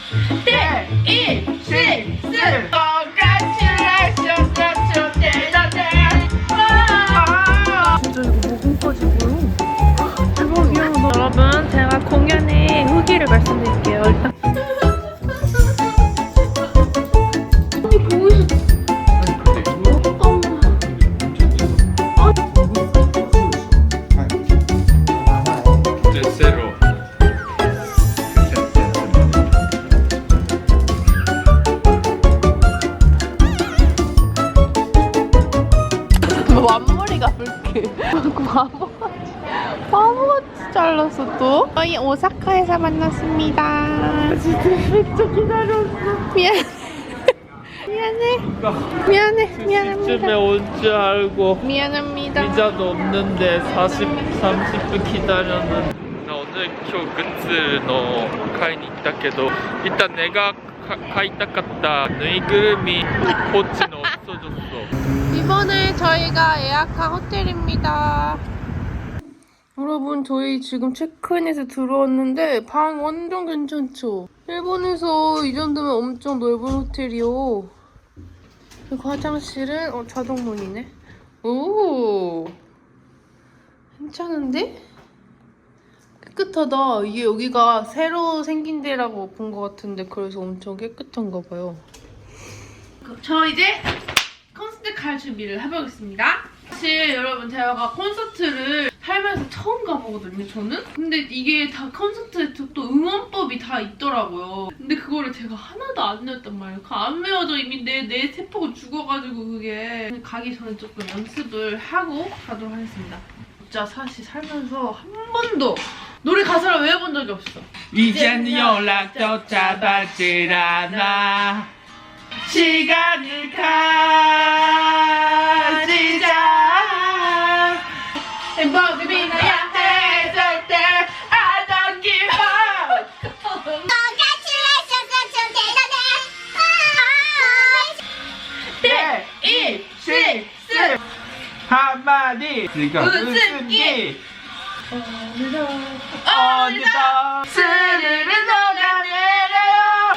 진짜 이거 모공까지 보여. 대박이야. 여러분, 제가 공연의 후기를 말씀드릴게요. 일단 앞머리가 불쾌. 바보같이 잘랐어 또. 저희 오사카에서 만났습니다. 진짜 기다렸어. 미안합니다. 집에 올 줄 알고 미안합니다. 비자도 없는데 30분 기다렸는데 나 오늘今日グッズの買いに行ったけど일단 내가買いたかったぬいぐるみポッチの없어졌어. 이번에 저희가 예약한 호텔입니다. 여러분, 저희 지금 체크인해서 들어왔는데 방 완전 괜찮죠? 일본에서 이 정도면 엄청 넓은 호텔이요. 그리고 화장실은 자동문이네. 오, 괜찮은데? 깨끗하다. 이게 여기가 새로 생긴 데라고 본 것 같은데 그래서 엄청 깨끗한가 봐요. 저 이제 콘서트 갈 준비를 해보겠습니다. 사실 여러분 제가 콘서트를 살면서 처음 가보거든요, 저는. 근데 이게 다 콘서트에 또 응원법이 다 있더라고요. 근데 그거를 제가 하나도 안 외웠단 말이에요. 안 외워져 이미 내 세포가 죽어가지고 그게. 가기 전에 조금 연습을 하고 가도록 하겠습니다. 진짜 사실 살면서 한 번도 노래 가사를 외워본 적이 없어. 이젠 연락도 잡아질 않아 시간을 가지자 행복이 빛나야 해 절대 I don't give up. 한마디 웃음기 어느덧 스르르 녹아내려요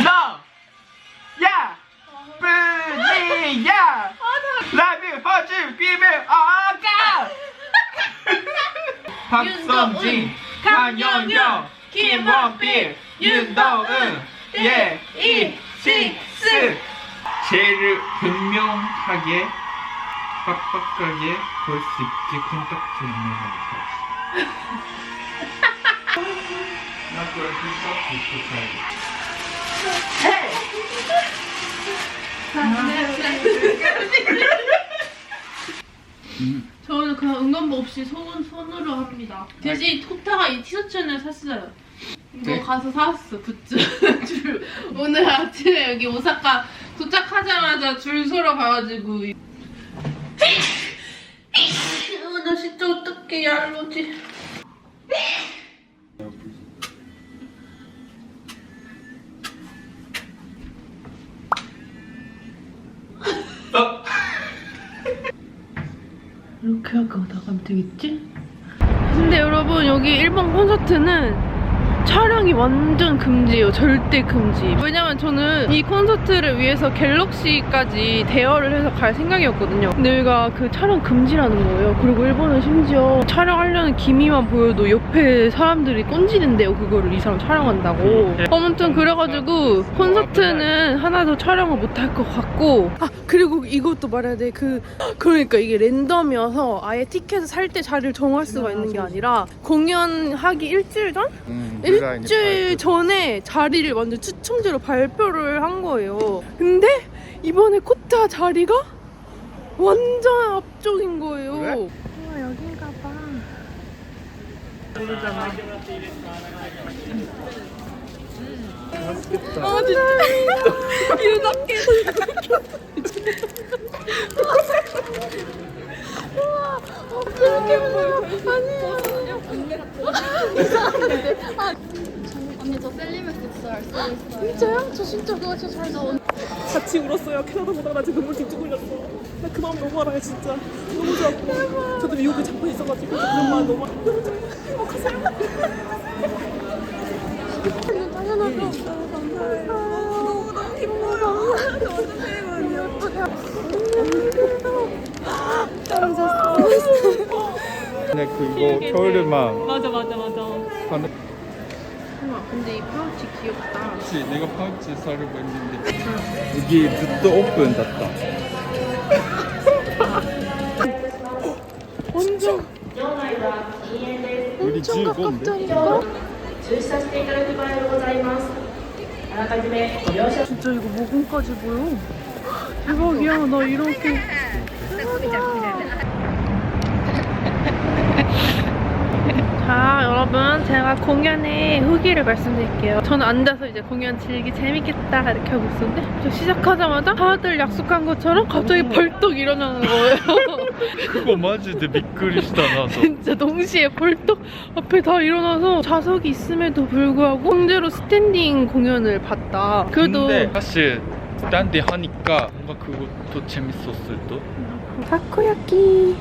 너야 뿐이야 라뷰 허즈 비밀 어가 박성진 강영영 김원필 윤도은 예이식스 제일 분명하게 빡빡하게 볼 수 있게 콘tak트를 내놓을까. 나 그걸 콘tak트 저는 그냥 응원법 없이 손으로 합니다. 대신 토타가 이 티셔츠는 샀어요. 이거 네? 가서 샀어, 굿즈. 오늘 아침에 여기 오사카 도착하자마자 줄 서러 가가지고. 나 진짜 어떡해, 얄로지. 이렇게 하고 나가면 되겠지? 근데 여러분, 여기 일본 콘서트는 촬영이 완전 금지예요. 절대 금지. 왜냐면 저는 이 콘서트를 위해서 갤럭시까지 대여를 해서 갈 생각이었거든요. 근데 여기가 그 촬영 금지라는 거예요. 그리고 일본은 심지어 촬영하려는 기미만 보여도 옆에 사람들이 꼰지는데요. 그거를 이 사람 촬영한다고. 아무튼 그래가지고 콘서트는 하나도 촬영을 못할 것 같고. 아, 그리고 이것도 말해야 돼. 그러니까 이게 랜덤이어서 아예 티켓을 살 때 자리를 정할 수가 있는 게 아니라 공연하기 일주일 전? 일주일 전에 자리를 완전 추첨제로 발표를 한 거예요. 근데 이번에 코타 자리가 완전 앞쪽인 거예요. 그래? 여긴가 봐. 모르잖아. 맛있겠다. 진짜. 유답게. 우와, 그렇게 보여. 아니에요. 이상한데. 언니 저 셀리메스 알 수 있어요. 진짜요? 저 진짜 그거 진짜 잘 나온. 같이 울었어요. 캐나다 보다가 나 지금 눈물 딩쭉 흘렸어. 나 그 마음 너무 알아요, 진짜. 너무 좋았고. 저도 미국에 잠깐 있어가지고 그런 마음 너무 행복하세요. 너무 기뻐요. 저 완전 팬이거든요. 근데 그거 겨울에만 맞아. 하는. 우와, 근데 이 파우치 귀엽다. 그치, 내가 파우치 사려고 했는데 여기ずっと 오픈 닫다. 완전 우리 엄청 즐거운데? 가깝다니까? 진짜 이거 모공까지 보여. 대박이야. 나 이렇게 자, 여러분, 제가 공연의 후기를 말씀드릴게요. 저는 앉아서 이제 공연 즐기 재밌겠다 이렇게 하고 있었는데 저 시작하자마자 다들 약속한 것처럼 갑자기 벌떡 일어나는 거예요. 그거 마지でびっくりした나도. 진짜 동시에 벌떡 앞에 다 일어나서 좌석이 있음에도 불구하고 강제로 스탠딩 공연을 봤다. 그래도 근데 사실 스탠디 하니까 뭔가 그것도 재밌었을 듯. 타코야끼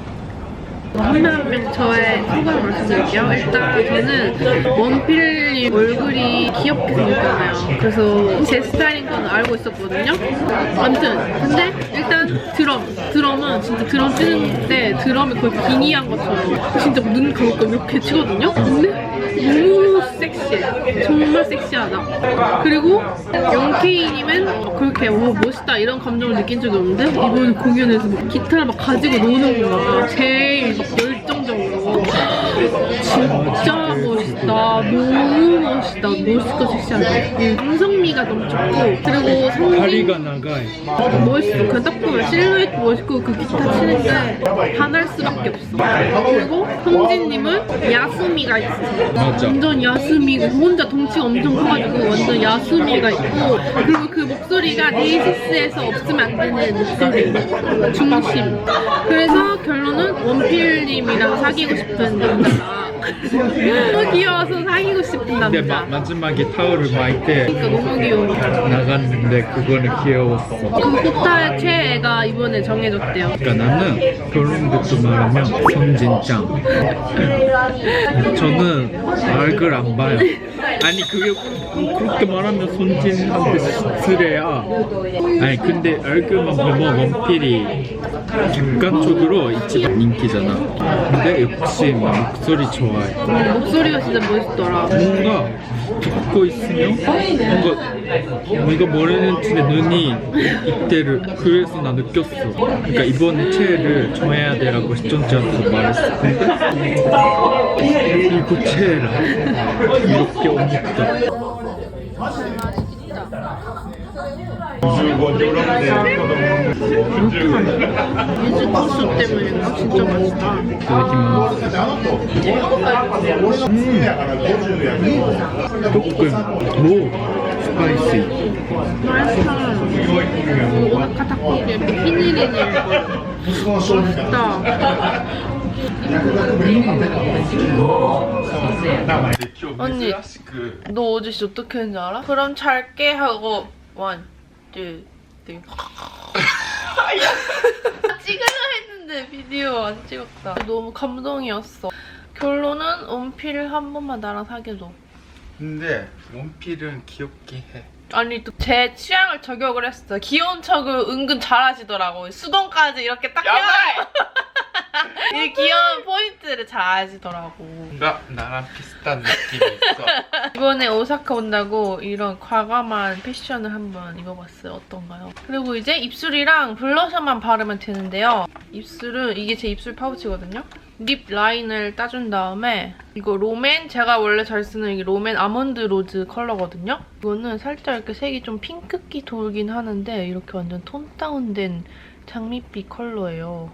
한 명 한 명 저의 소감을 말씀드릴게요. 일단 저는 원필님 얼굴이 귀엽게 생겼잖아요. 그래서 제 스타일인 건 알고 있었거든요. 아무튼 근데 일단 드럼은 진짜 드럼 치는 때 드럼이 거의 빙의한 것처럼 진짜 눈 감고 이렇게 치거든요. 근데 너무 섹시해. 정말 섹시하다. 그리고 영케이님은 그렇게 멋있다 이런 감정을 느낀 적이 없는데 이번 공연에서 막 기타를 막 가지고 노는 건가 봐. 제일 막 열정적으로 진짜 멋있다. 너무 멋있다. 멋있고 섹시하다. 감성미가 넘쳤고 그리고 성진 멋있어. 그냥 딱 보면 실루엣 멋있고 그 기타 치는 게 반할 수밖에 없어. 그리고 성진님은 야수미가 있어. 맞아. 완전 야수미고 혼자 덩치가 엄청 커가지고 완전 야수미가 있고 그리고 그 목소리가 데이식스에서 없으면 안 되는 목소리 중심. 그래서 결론은 원필님이랑 사귀고 싶은 남자다. 너무 귀여워서 사귀고 싶은 근데 남자. 마지막에 타올을 마일 때 그러니까 너무 귀여워. 나갔는데 그거는 귀여웠어. 그 포탈 최애가 이번에 정해졌대요. 그러니까 나는 결론부터 말하면 손진짱. 저는 얼굴 안 봐요. 아니 그게 그렇게 말하면 손진한테失礼야. 아니 근데 얼굴만 보면 원필이 객관적으로 이치반 인기잖아. 근데 역시 목소리 좋아해. 목소리가 진짜 멋있더라. 뭔가 듣고 있으면 뭔가 이거 모르는지 눈이 이때를 그래서 나 느꼈어. 그러니까 이번 채를 정해야 돼라고 시청자한테 말했어. 근데 이거 채라 이렇게 옮겼다. 유즈 국수 때문인가? 진짜 맛있다. 조금 뭐 스파이시. 맛있다. 오사카 닭고기 피니리니 맛있다. 언니, 너 어제 진짜 어떻게 했는지 알아? 그럼 잘게 하고 원, 둘, 셋. 찍으려 했는데 비디오 안 찍었다. 너무 감동이었어. 결론은 원필 한 번만 나랑 사귀어줘. 근데 원필은 귀엽게 해. 아니 또 제 취향을 저격을 했어. 귀여운 척을 은근 잘하시더라고. 수동까지 이렇게 딱 해가지고 이 귀여운 포인트를 잘 아시더라고. 뭔가 나랑 비슷한 느낌이 있어. 이번에 오사카 온다고 이런 과감한 패션을 한번 입어봤어요. 어떤가요? 그리고 이제 입술이랑 블러셔만 바르면 되는데요. 입술은 이게 제 입술 파우치거든요. 립 라인을 따준 다음에 이거 롬앤, 제가 원래 잘 쓰는 이게 롬앤 아몬드 로즈 컬러거든요. 이거는 살짝 이렇게 색이 좀 핑크기 돌긴 하는데 이렇게 완전 톤 다운된 장밋빛 컬러예요.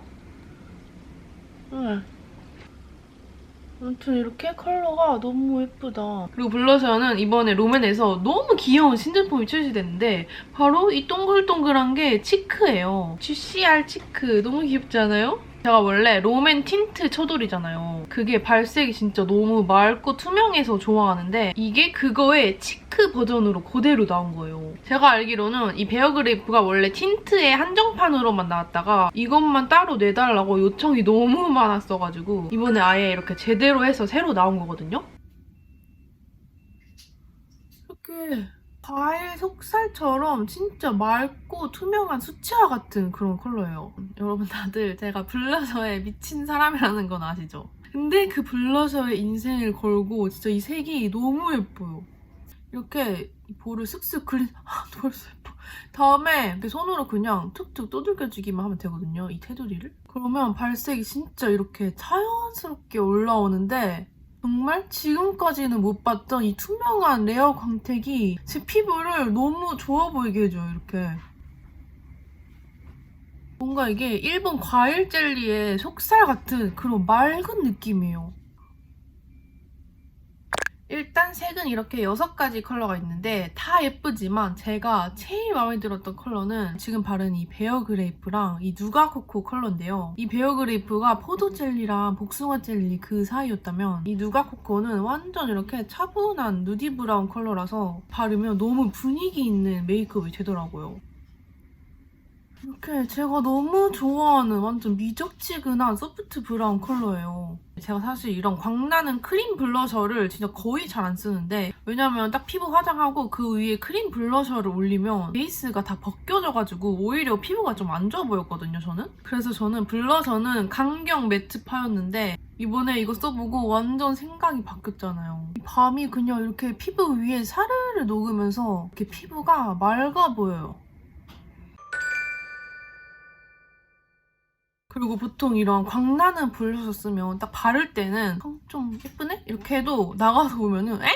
아무튼 이렇게 컬러가 너무 예쁘다. 그리고 블러셔는 이번에 롬앤에서 너무 귀여운 신제품이 출시됐는데 바로 이 동글동글한 게 치크예요. GCR 치크. 너무 귀엽지 않아요? 제가 원래 롬앤 틴트 쳐돌이잖아요. 그게 발색이 진짜 너무 맑고 투명해서 좋아하는데 이게 그거의 치크 버전으로 그대로 나온 거예요. 제가 알기로는 이 베어그리프가 원래 틴트의 한정판으로만 나왔다가 이것만 따로 내달라고 요청이 너무 많았어가지고 이번에 아예 이렇게 제대로 해서 새로 나온 거거든요. 이렇게 이게 과일 속살처럼 진짜 맑고 투명한 수채화 같은 그런 컬러예요. 여러분 다들 제가 블러셔에 미친 사람이라는 건 아시죠? 근데 그 블러셔에 인생을 걸고 진짜 이 색이 너무 예뻐요. 이렇게 볼을 쓱쓱 그린... 벌써 예뻐. 다음에 이렇게 손으로 그냥 툭툭 두들겨주기만 하면 되거든요, 이 테두리를. 그러면 발색이 진짜 이렇게 자연스럽게 올라오는데 정말 지금까지는 못 봤던 이 투명한 레어 광택이 제 피부를 너무 좋아 보이게 해줘요, 이렇게. 뭔가 이게 일본 과일 젤리의 속살 같은 그런 맑은 느낌이에요. 일단 색은 이렇게 6가지 컬러가 있는데 다 예쁘지만 제가 제일 마음에 들었던 컬러는 지금 바른 이 베어그레이프랑 이 누가코코 컬러인데요. 이 베어그레이프가 포도젤리랑 복숭아젤리 그 사이였다면 이 누가코코는 완전 이렇게 차분한 누디 브라운 컬러라서 바르면 너무 분위기 있는 메이크업이 되더라고요. 이렇게 제가 너무 좋아하는 완전 미적지근한 소프트 브라운 컬러예요. 제가 사실 이런 광나는 크림 블러셔를 진짜 거의 잘 안 쓰는데 왜냐면 딱 피부 화장하고 그 위에 크림 블러셔를 올리면 베이스가 다 벗겨져가지고 오히려 피부가 좀 안 좋아 보였거든요, 저는. 그래서 저는 블러셔는 강경 매트파였는데 이번에 이거 써보고 완전 생각이 바뀌었잖아요. 이 밤이 그냥 이렇게 피부 위에 사르르 녹으면서 이렇게 피부가 맑아 보여요. 그리고 보통 이런 광나는 블러셔 쓰면 딱 바를 때는 좀 예쁘네? 이렇게 해도 나가서 보면은 에?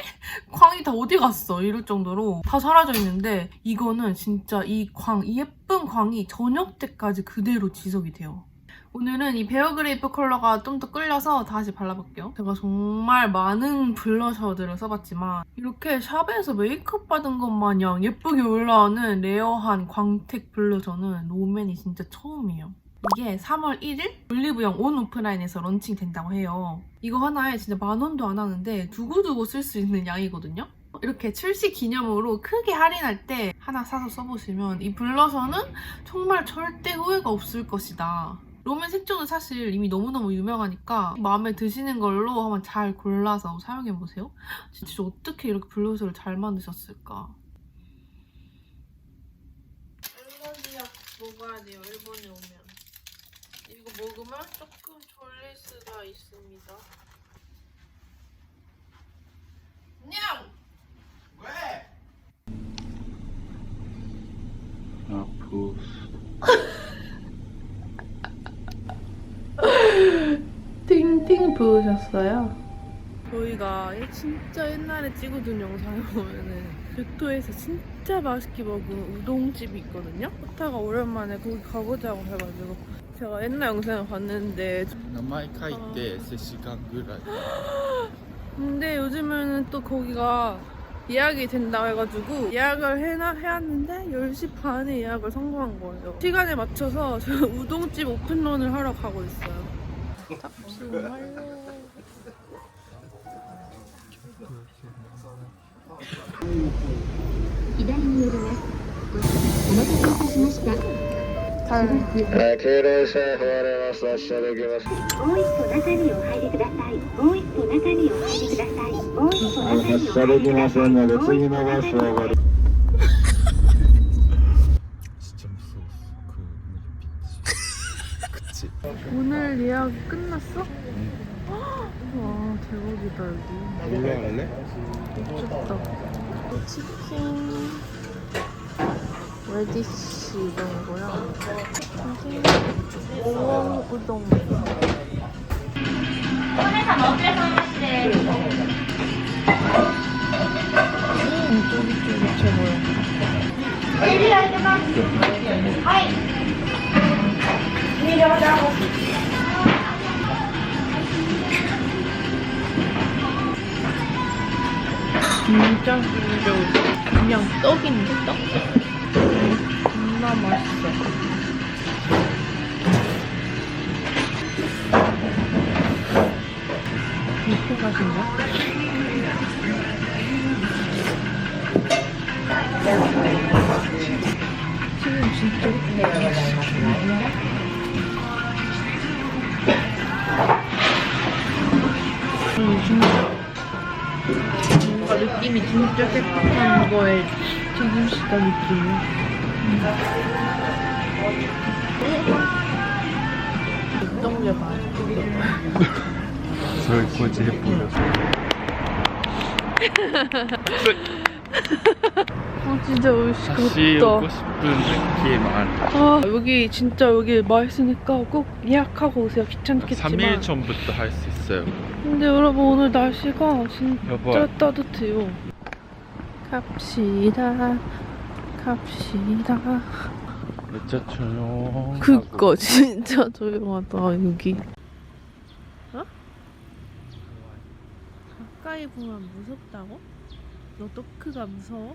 광이 다 어디 갔어? 이럴 정도로 다 사라져 있는데 이거는 진짜 이 예쁜 광이 저녁 때까지 그대로 지속이 돼요. 오늘은 이 베어그레이프 컬러가 좀 더 끌려서 다시 발라볼게요. 제가 정말 많은 블러셔들을 써봤지만 이렇게 샵에서 메이크업 받은 것 마냥 예쁘게 올라오는 레어한 광택 블러셔는 롬앤이 진짜 처음이에요. 이게 3월 1일 올리브영 온 오프라인에서 런칭된다고 해요. 이거 하나에 진짜 10,000원도 안 하는데 두고두고 쓸 수 있는 양이거든요. 이렇게 출시 기념으로 크게 할인할 때 하나 사서 써보시면 이 블러셔는 정말 절대 후회가 없을 것이다. 롬앤 색조는 사실 이미 너무너무 유명하니까 마음에 드시는 걸로 한번 잘 골라서 사용해보세요. 진짜 어떻게 이렇게 블러셔를 잘 만드셨을까. 알러지약 먹어야 돼요, 일본에 오면. 이거 먹으면 조금 졸릴 수가 있습니다. 냥! 왜? 아프. 팅팅 부으셨어요? 저희가 진짜 옛날에 찍어둔 영상을 보면은 교토에서 진짜 맛있게 먹은 우동집이 있거든요? 호타가 오랜만에 거기 가보자고 해가지고 제가 옛날 영상을 봤는데 名前書いて 3시간ぐらい 근데 요즘에는 또 거기가 예약이 된다고 해가지고 예약을 해놨는데 10시 반에 예약을 성공한 거예요. 시간에 맞춰서 저 우동집 오픈런을 하러 가고 있어요. 탑승敬礼して終わりました。発車できます。もう一歩中にお入りください。もう一歩中にお入りください。もう一歩中にお入りください。発車できませんので次のバスをご利用。 진짜 무서웠어. 그 그치? 오늘 예약이 끝났어? 와 대박이다 여기. 올라갈래? 미쳤다. 치킨, 레디쉬 이런 거랑 오원 우동. 쫄깃쫄깃해 보여. 진짜 그냥 떡인데 떡? 존나 맛있어. 이렇게 맛인가? 지금 진짜 진짜 뭔가 느낌 느낌이 진짜 깨끗한 거에 진심시다 느낌이야. 정제 맛있겠다. 설거지 해보려서. 진짜 다시 오고 맛있겠다. 싶은 느낌 안. 아 여기 진짜 여기 맛있으니까 꼭 예약하고 오세요. 3일 귀찮겠지만. 전부터 할 수 있어요. 근데 여러분 오늘 날씨가 진짜 여보. 따뜻해요. 갑시다. 진짜 조용. 그니까 진짜 조용하다 여기. 어? 가까이 보면 무섭다고? 너 토크가 무서워?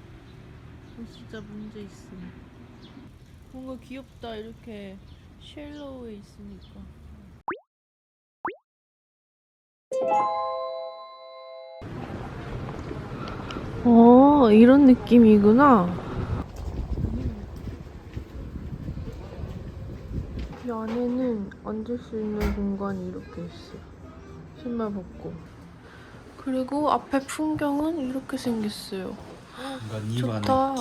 너 진짜 문제 있어. 뭔가 귀엽다 이렇게 쉘로우에 있으니까. 이런 느낌이구나. 이 안에는 앉을 수 있는 공간이 이렇게 있어요. 신발 벗고. 그리고 앞에 풍경은 이렇게 생겼어요. 좋다.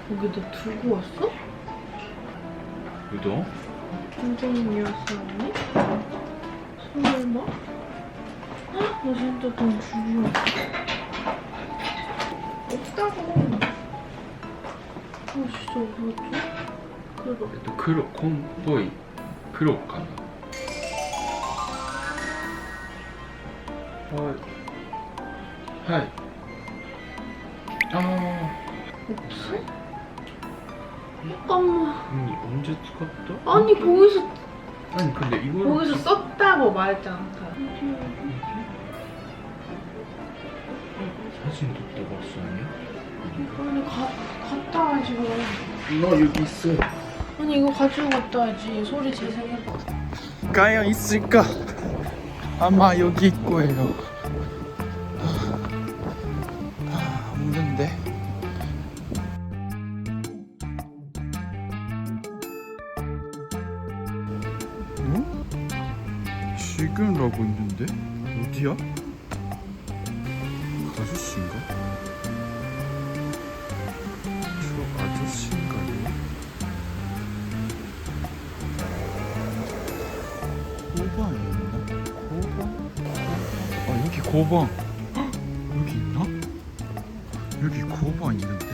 거기 너 들고 왔어? 우동? 김정민이었어 언니? 설마? 나 진짜 돈 주려. 없다고. 진짜 어떡하지? 그래도 黒紺っぽい黒かな。はい없어? 잠깐만. 언제使った? 아니 거기서 아니 근데 이거 거기서 썼다고 말했잖아. 사진撮った 봤어 아니야? 아니 갔다 와야지 그럼. 너 여기 있어. 아니 이거 가지고 갔다 와야지. 소리 재생해봐. 과연 있을까? 아마 여기 있을 거예요. 없는데. 어? 지금라고 있는데? 어디야? 아저씨인가? 저 아저씨인가요? 고방이 있나? 고방? 아 여기 고방. 헉! 여기 있나? 여기 고방 있는데?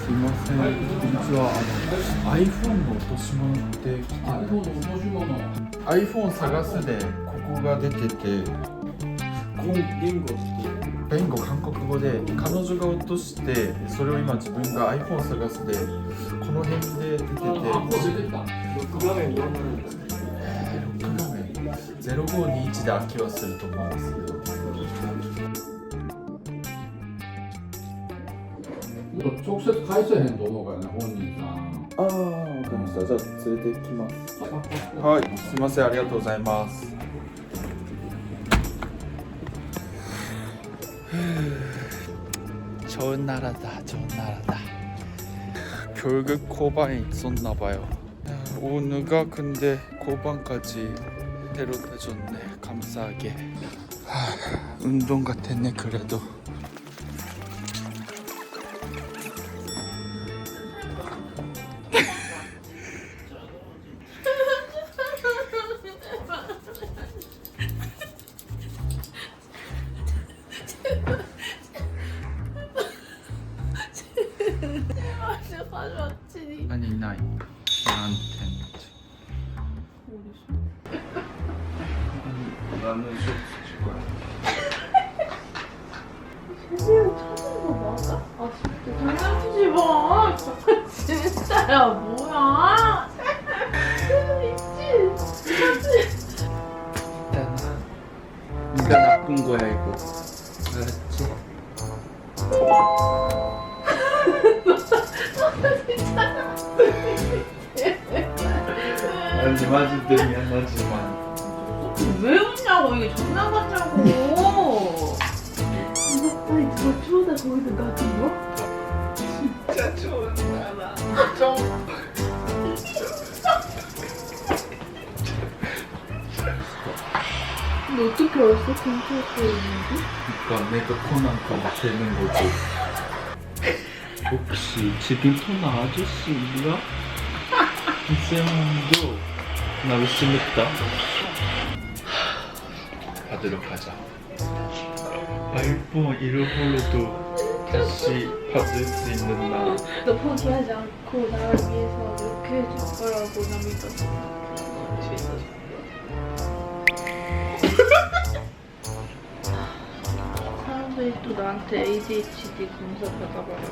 すいません、こんにちは。iPhone の落とし物って来てない？ iPhone の落とし物。iPhone 探すでここが出てて。言語韓国語で彼女が落としてそれを今自分が iPhone 探すでこの辺で出てて。6画面0521で空きはすると思うんですけど。直接返せへんと思うからね、本人さん。ああ、わかりました。じゃあ連れてきます。はい、すいません、ありがとうございます。좋은 나라다, 좋은 나라다. 결국 고방에 있었나 봐요. 오늘가 근데 고방까지 데려다줬네. 감사하게. 운동 같았네 그래도. 아니 나이 나한텐 나는 쇼츠 줄 거야. 세지를 찾은 거 맞아? 아 진짜 장난치지 마. 진짜야 뭐야? 미친. 있잖아. 네가 나쁜 거야 이거. 알았지? 아니 맞을 미안하지만. 왜 웃냐고 이게 장난 같냐고. 이거 빨리 저 추워다 거기다 놔둔 거? 진짜 좋은 나라. 좀. 근데 어떻게 알았어? 근처에 있는지? 그러니까 내가 코난과 되는 거지. 혹시 지금 토나 아저씨인가? 이 사람도 나를 심했다. 받으러 가자. 알고 잃어버려도 다시 받을 수 있는 나. 너 포기하지 않고 나를 위해서 이렇게 해줄 거라고 나 믿었어. 사람들이 또 나한테 ADHD 검사 받아보려고 해.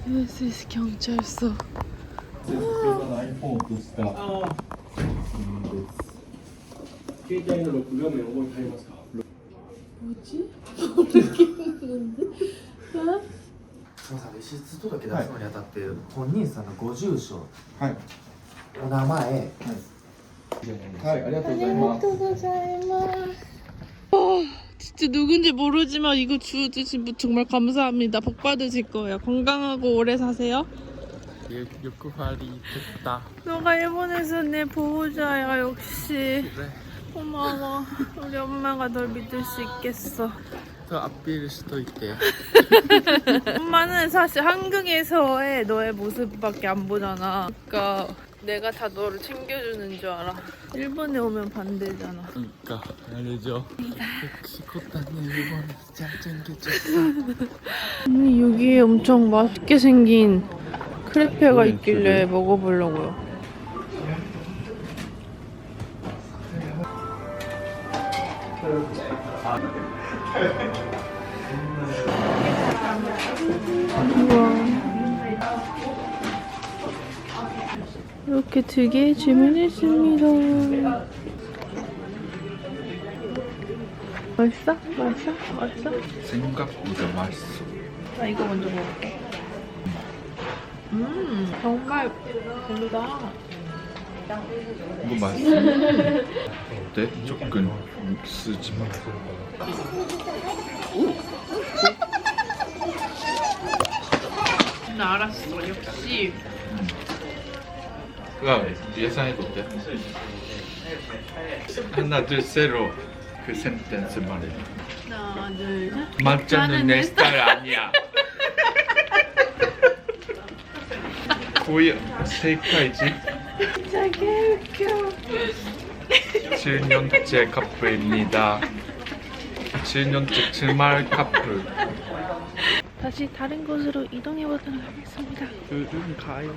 USS 경찰서. 携帯の録画面覚えてありますか？ 뭐지? すみません、レシート届出すのにあたって、本人さんのご住所、はいお名前、はいありがとうございます 고자이마스. 진짜 누군지 모르지만 이거 주워주신 분 정말 감사합니다. 복 받으실 거예요. 건강하고 오래 사세요. 욕구발이 됐다. 너가 일본에서 내 보호자야. 역시 그래. 고마워. 우리 엄마가 널 믿을 수 있겠어. 더 아필 수도 있대. 엄마는 사실 한국에서의 너의 모습밖에 안 보잖아. 그러니까 내가 다 너를 챙겨주는 줄 알아. 일본에 오면 반대잖아. 그러니까 알죠. 역시 코타는 일본에서 잘 챙겨줬어. 아니, 여기에 엄청 맛있게 생긴 크레페가 있길래 먹어보려고요. 이렇게 2개 주문했습니다. 맛있어? 맛있어? 맛있어? 생각보다 맛있어. 나 이거 먼저 먹을게. 정말 별로다. 이거 맛있어. 어때? 조금 쓰지 마. 나 알았어. 역시. 야, 예상해도 돼? 하나, 둘, 셋으로 그 센텐스 말해. 하나, 둘, 셋. 맞자는 내 스타일 아니야. 뭐야, 세이카이지? 진짜 개웃겨. 7년째 커플입니다. 7년째 주말 커플. 다시 다른 곳으로 이동해 보도록 하겠습니다. 가요.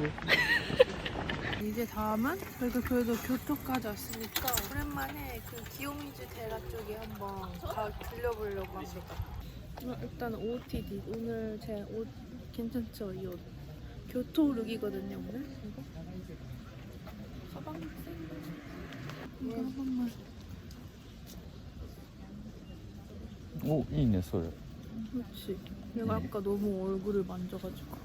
이제 다음은 저희가 그래도 교토까지 왔으니까 오랜만에 그 기요미즈 데라 쪽에 한번 들려보려고 합니다. 일단 OOTD 오늘 제 옷 괜찮죠? 이 옷 교토 룩이거든요 오늘 이거 가방 이거 한 번만. 오, 이네 소리. 그렇지. 내가 아까 너무 얼굴을 만져가지고.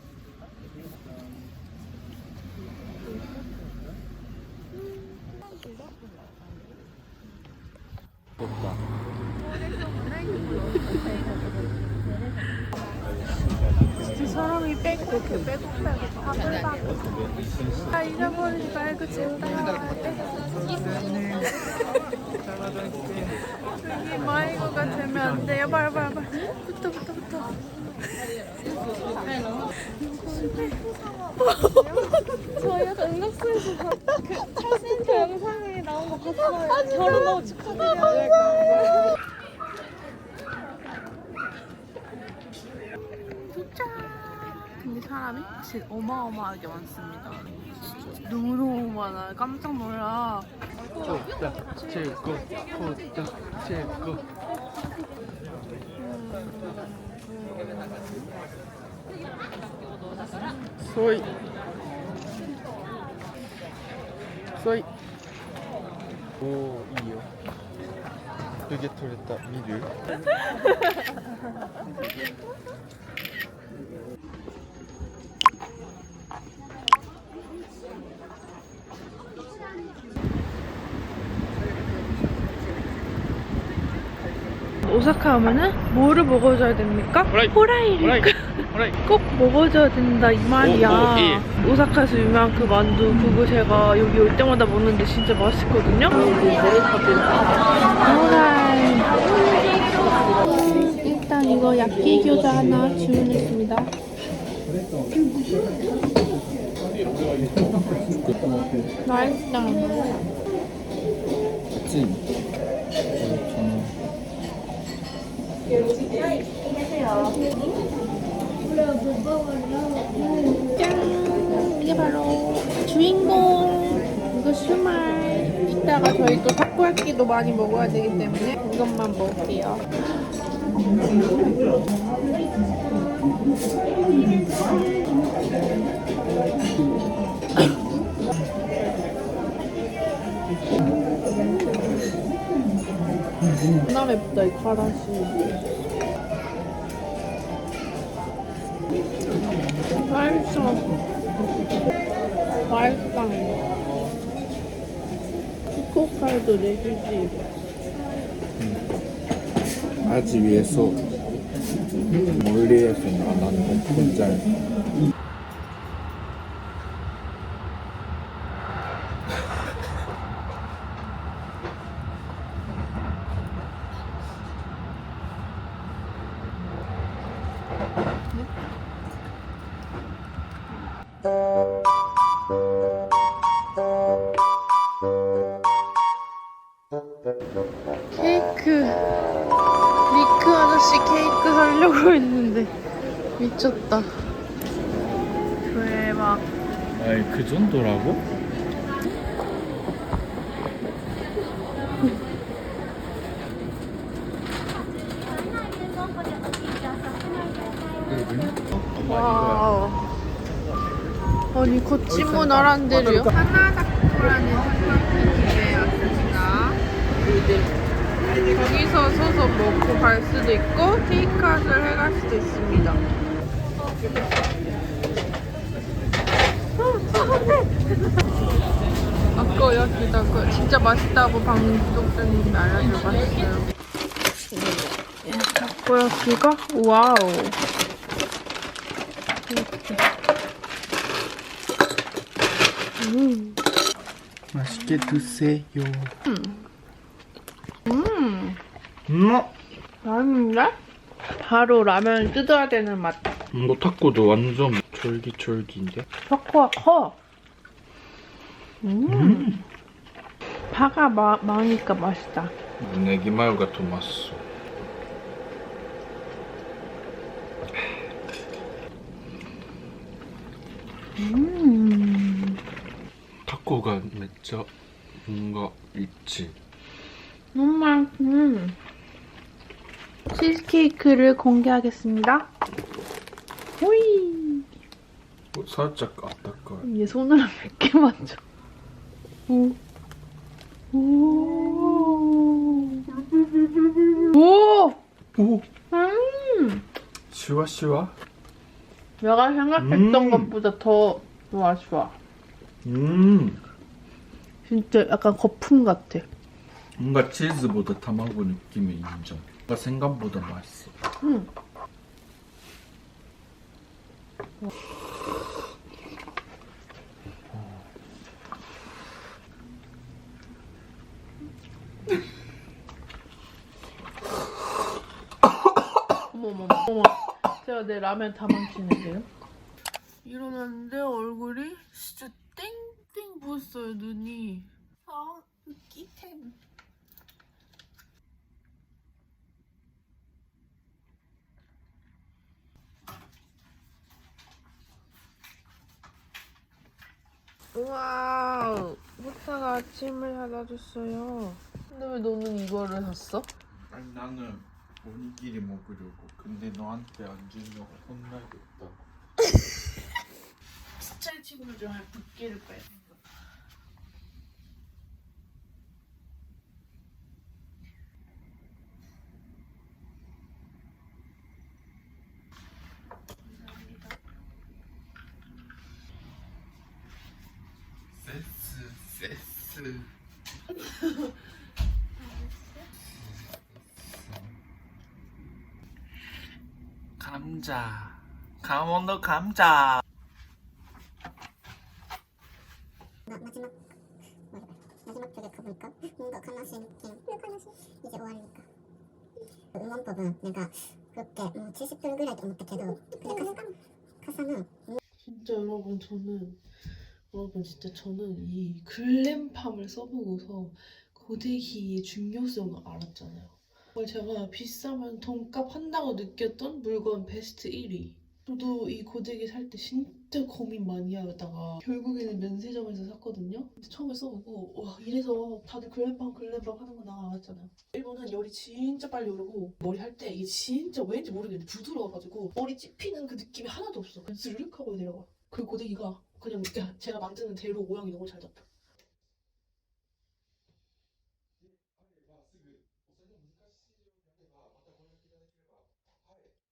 진짜 사람이 빼고 아 잊어버리지 말고 집 따라와야 돼. 여기 마이거가 되면 안 돼요. 빨리 붙어. 저 약간 응급소에서 그 찰센터 영상에 나온 거 봤어요. 결혼 너무 축하드려요. 근데 사람이 진짜 어마어마하게 많습니다. 진짜 너무너무 많아요. 깜짝 놀라. 코다, 최고, 코다, 최고. 소이. 오, 이요. 여기 털렸다. 미를. 오사카 오면은 뭐를 먹어줘야 됩니까? 호라이를. 꼭 먹어줘야 된다 이 말이야. 오사카에서 유명한 그 만두 그거 제가 여기 올 때마다 먹는데 진짜 맛있거든요. 일단 이거 야끼 교자 하나 주문했습니다. 맛있다. 짠! 이게 바로 주인공! 이거 슈말. 이따가 저희 또 타코야끼도 많이 먹어야 되기 때문에 이것만 먹을게요. 존나 맵다 이 카라시. 맛있어. 맛있다. 초코칼도 내주지. 아직 위에서 멀리에서 나는 혼자 케이크. 리크 아저씨 케이크 사려고 했는데 미쳤다. 대박. 아이 그 정도라고? 와우. 아니 걷지모 나란데요. 하나다쿠라는 스파게티에 왔습니다. 거기서 서서 먹고 갈 수도 있고 테이크아웃을 해갈 수도 있습니다. 아까 여기다 그 진짜 맛있다고 방송국장님이 알려줘봤어요. 타코야키가 와우. 맛있게 드세요. 맛있는데? 바로 라면 뜯어야 되는 맛. 이거 타코도 완전 쫄깃쫄깃인데? 타코가 커. 파가 많으니까 맛있다. 네기마요가 더 맛있어. 타코가 진짜 뭔가 있지. 너무 맛있어. 치즈케이크를 공개하겠습니다. 호이. 살짝 아따까. 얘 손으로 몇 개 만져. 오. 오. 오. 오! 시와. 시와? 내가 생각했던 것보다 더 좋아. 진짜 약간 거품 같아. 뭔가 치즈보다 타마고 느낌이 인정. 뭔가 생각보다 맛있어. 어머. 제가 내 라면 다 망치는데요? 일어났는데 얼굴이 진짜 땡땡 부었어요, 눈이. 아, 끼템. 와우, 호타가 아침을 사다 줬어요. 근데 왜 너는 이거를 샀어? 아니 나는 오니기리 먹으려고. 근데 너한테 안 주면 혼나겠다. 스차일 친구들 중에 붓기를 빼. 세스. 감자. 강원도 감자. 마지막 쪽에 가보니까 뭔가 가나시 느낌. 이제 5월이니까. 응원법은 내가 그렇게 뭐 70줄 그래도 못했게도 근데 카사는 진짜 여러분 저는 이 글램팜을 써보고서 고데기의 중요성을 알았잖아요. 제가 비싸면 돈값 한다고 느꼈던 물건 베스트 1위. 저도 이 고데기 살 때 진짜 고민 많이 하다가 결국에는 면세점에서 샀거든요. 근데 처음에 써보고 와 이래서 다들 글램팜 하는구나 알았잖아요. 일본은 열이 진짜 빨리 오르고 머리 할 때 이게 진짜 왠지 모르겠는데 부드러워가지고 머리 찝히는 그 느낌이 하나도 없어. 그냥 스르륵 하고 내려가. 그 고데기가 그냥 제가 만드는 대로 모양이 너무 잘 잡혀.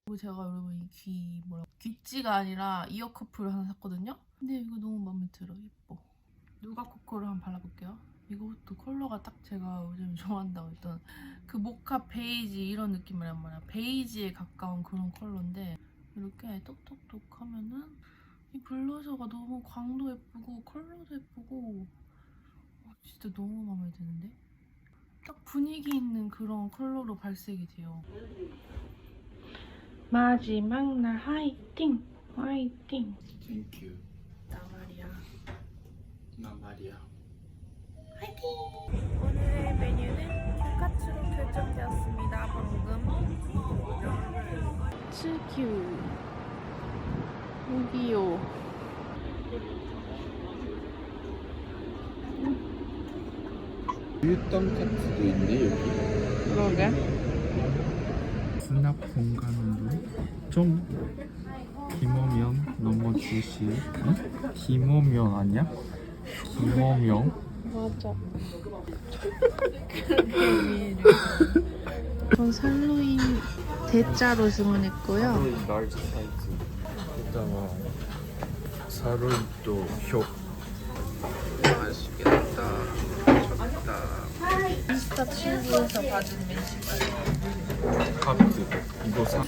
그리고 제가 여러분 이 귀찌가 아니라 이어 커플을 하나 샀거든요. 근데 이거 너무 마음에 들어. 예뻐. 누가 코코를 한번 발라볼게요. 이것도 컬러가 딱 제가 요즘 좋아한다고 했던 그 모카 베이지 이런 느낌이란 말이야. 베이지에 가까운 그런 컬러인데 이렇게 똑똑똑 하면은 이 블러셔가 너무 광도 예쁘고 컬러도 예쁘고 진짜 너무 마음에 드는데? 딱 분위기 있는 그런 컬러로 발색이 돼요. 마지막 날 화이팅! 화이팅! 땡큐. 나 말이야. 나 말이야. 오늘의 메뉴는 큐카츠로 결정되었습니다. 방금 츠큐 여기요. 유턴카츠도 있네 여기. 그러게. 수납 공간으로 좀 김오면 넘어주시. 응? 김오면 아니야? 김오면. 맞아. 전 살로인 대짜로 주문했고요. 사로이 라지 사이즈. 이따가 사로이도 효. 맛있겠다. 좋다. 인스타 친구에서 받은 메시지. 카드 이거 사.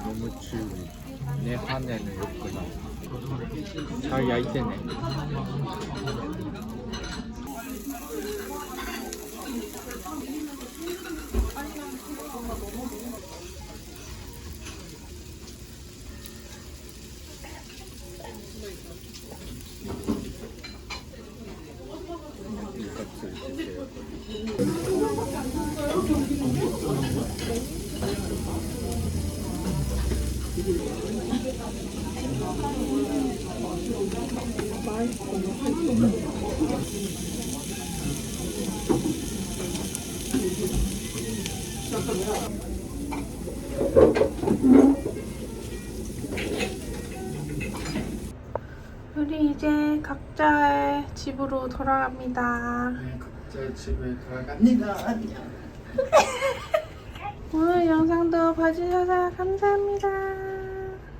너무 치우고 내 한에는 없구나. 잘 야이되네. 우리 이제 각자의 집으로 돌아갑니다. 각자의 집에 돌아갑니다. 안녕. 오늘 영상도 봐주셔서 감사합니다.